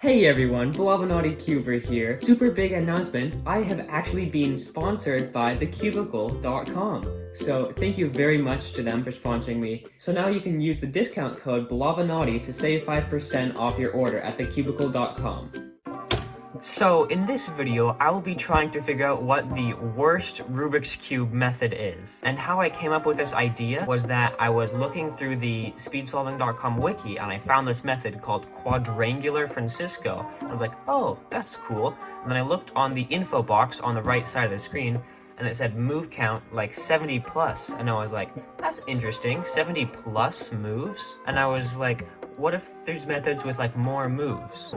Hey everyone, Blobinati Cuber here. Super big announcement, I have actually been sponsored by thecubicle.com. So thank you very much to them for sponsoring me. So now you can use the discount code Blobinati to save 5% off your order at thecubicle.com. So in this video, I will be trying to figure out what the worst Rubik's Cube method is. And how I came up with this idea was that I was looking through the Speedsolving.com wiki and I found this method called Quadrangular Francisco. I was like, oh, that's cool. And then I looked on the info box on the right side of the screen and it said move count like 70 plus. And I was like, that's interesting, 70 plus moves? And I was like, what if there's methods with like more moves?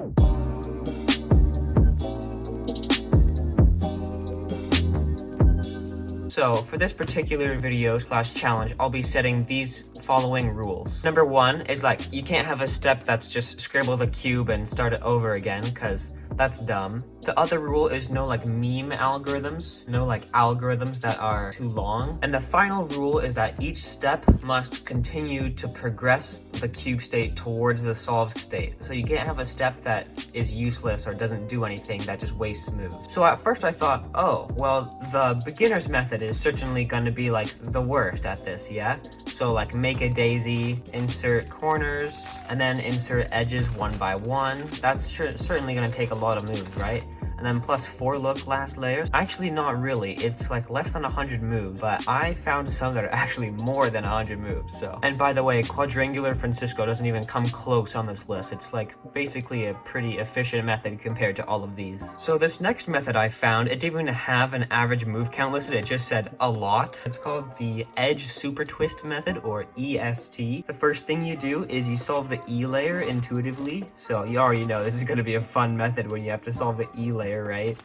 So for this particular video slash challenge, I'll be setting these following rules. Number one is like, you can't have a step that's just scribble the cube and start it over again, because that's dumb. The other rule is no like meme algorithms, no like algorithms that are too long. And the final rule is that each step must continue to progress the cube state towards the solved state. So you can't have a step that is useless or doesn't do anything, that just wastes moves. So at first I thought, oh, well, the beginner's method is certainly going to be like the worst at this, yeah? So like make a daisy, insert corners, and then insert edges one by one. That's certainly going to take a lot of moves, right? And then plus 4 look last layers. Actually, not really. It's like less than 100 moves, but I found some that are actually more than 100 moves, so. And by the way, Quadrangular Francisco doesn't even come close on this list. It's like basically a pretty efficient method compared to all of these. So this next method I found, it didn't even have an average move count listed. It just said a lot. It's called the Edge Super Twist method, or EST. The first thing you do is you solve the E layer intuitively. So you already know this is going to be a fun method when you have to solve the E layer, right?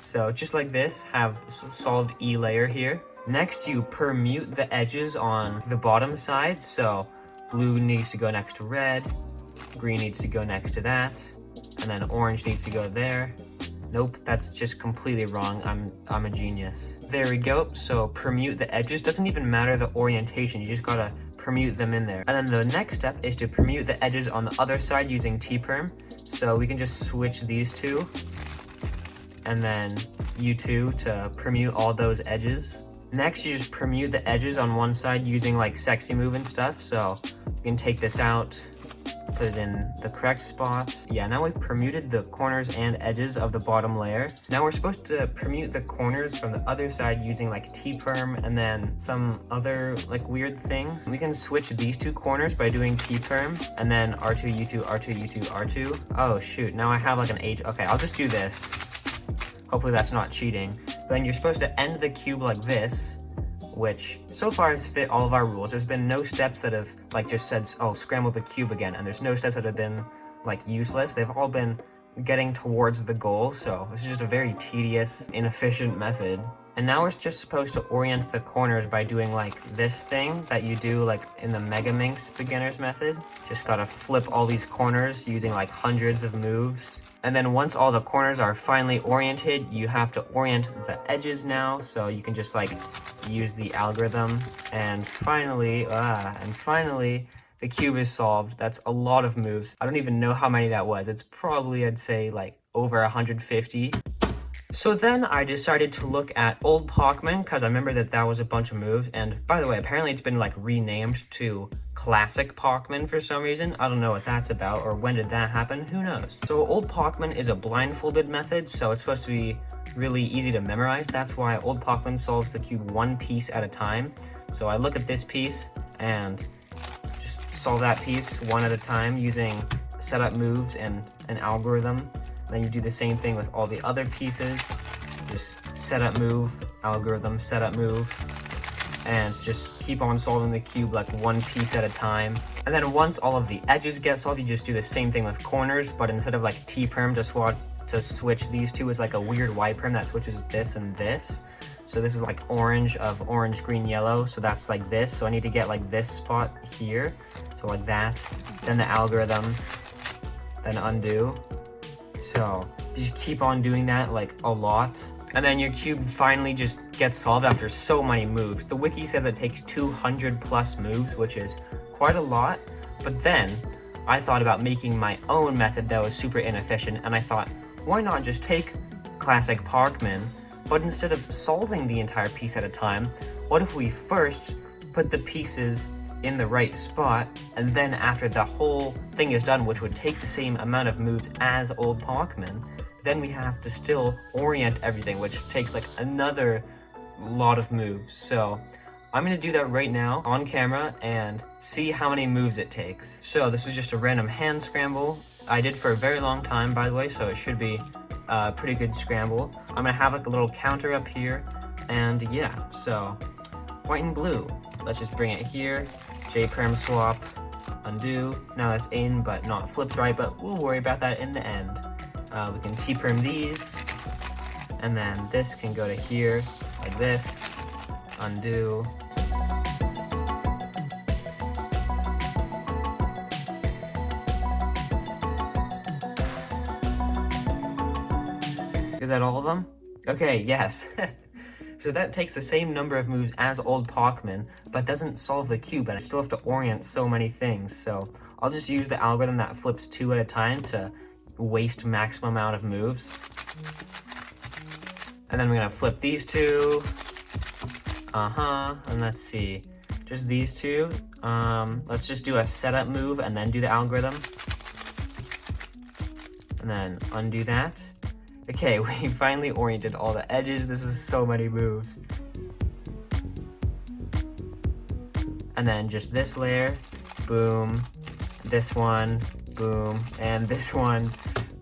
So just like this, have solved E layer here. Next, you permute the edges on the bottom side. So blue needs to go next to red, green needs to go next to that, and then orange needs to go there. Nope, that's just completely wrong. I'm a genius. There we go. So permute the edges. Doesn't even matter the orientation. You just gotta permute them in there. And then the next step is to permute the edges on the other side using T-perm. So we can just switch these two, and then U2 to permute all those edges. Next, you just permute the edges on one side using like sexy move and stuff. So you can take this out, put it in the correct spot. Yeah, now we've permuted the corners and edges of the bottom layer. Now we're supposed to permute the corners from the other side using like T-perm and then some other like weird things. We can switch these two corners by doing T-perm and then R2, U2, R2, U2, R2. Oh shoot, now I have like an H. Okay, I'll just do this. Hopefully that's not cheating. But then you're supposed to end the cube like this, which so far has fit all of our rules. There's been no steps that have like just said, oh, scramble the cube again. And there's no steps that have been like useless. They've all been getting towards the goal. So this is just a very tedious, inefficient method. And now we're just supposed to orient the corners by doing like this thing that you do like in the Mega Minx beginner's method. Just gotta flip all these corners using like hundreds of moves. And then once all the corners are finally oriented, you have to orient the edges now. So you can just like use the algorithm. And finally, the cube is solved. That's a lot of moves. I don't even know how many that was. It's probably, I'd say, like over 150. So then I decided to look at old Pacman, because I remember that was a bunch of moves. And by the way, apparently it's been like renamed to Classic Pacman for some reason. I don't know what that's about, or when did that happen? Who knows? So old Pacman is a blindfolded method, so it's supposed to be really easy to memorize. That's why old Pacman solves the cube one piece at a time. So I look at this piece and just solve that piece one at a time using setup moves and an algorithm. Then you do the same thing with all the other pieces. Just setup move, algorithm, setup move, and just keep on solving the cube like one piece at a time. And then once all of the edges get solved, you just do the same thing with corners, but instead of like T-perm to switch these two, it's like a weird Y-perm that switches this and this. So this is like orange of orange, green, yellow. So that's like this. So I need to get like this spot here. So like that. Then the algorithm. Then undo. So you just keep on doing that like a lot. And then your cube finally just gets solved after so many moves. The wiki says it takes 200 plus moves, which is quite a lot. But then I thought about making my own method that was super inefficient, and I thought, why not just take classic Pacman, but instead of solving the entire piece at a time, what if we first put the pieces in the right spot, and then after the whole thing is done, which would take the same amount of moves as old Pacman, then we have to still orient everything, which takes like another lot of moves. So I'm gonna do that right now on camera and see how many moves it takes. So this is just a random hand scramble. I did for a very long time, by the way, so it should be a pretty good scramble. I'm gonna have like a little counter up here, and yeah, so white and blue. Let's just bring it here. J-perm swap, undo. Now that's in, but not flipped right, but we'll worry about that in the end. We can T-perm these, and then this can go to here, like this, undo. Is that all of them? Okay, yes. So that takes the same number of moves as old Pacman, but doesn't solve the cube, and I still have to orient so many things. So I'll just use the algorithm that flips 2 at a time to waste maximum amount of moves. And then we're gonna flip these 2. And let's see, just these 2. Let's just do a setup move and then do the algorithm. And then undo that. Okay, we finally oriented all the edges. This is so many moves. And then just this layer, boom, this one, boom, and this one,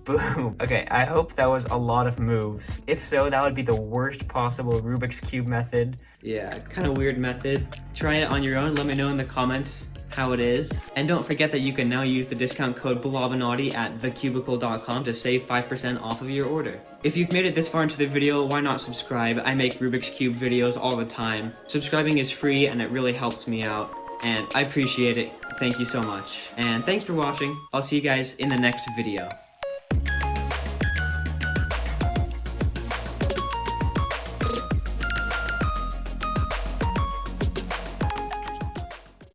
boom. Okay, I hope that was a lot of moves. If so, that would be the worst possible Rubik's Cube method. Yeah, kind of weird method. Try it on your own. Let me know in the comments how it is. And don't forget that you can now use the discount code Blobinati at thecubicle.com to save 5% off of your order. If you've made it this far into the video, why not subscribe? I make Rubik's Cube videos all the time. Subscribing is free and it really helps me out, and I appreciate it. Thank you so much. And thanks for watching. I'll see you guys in the next video.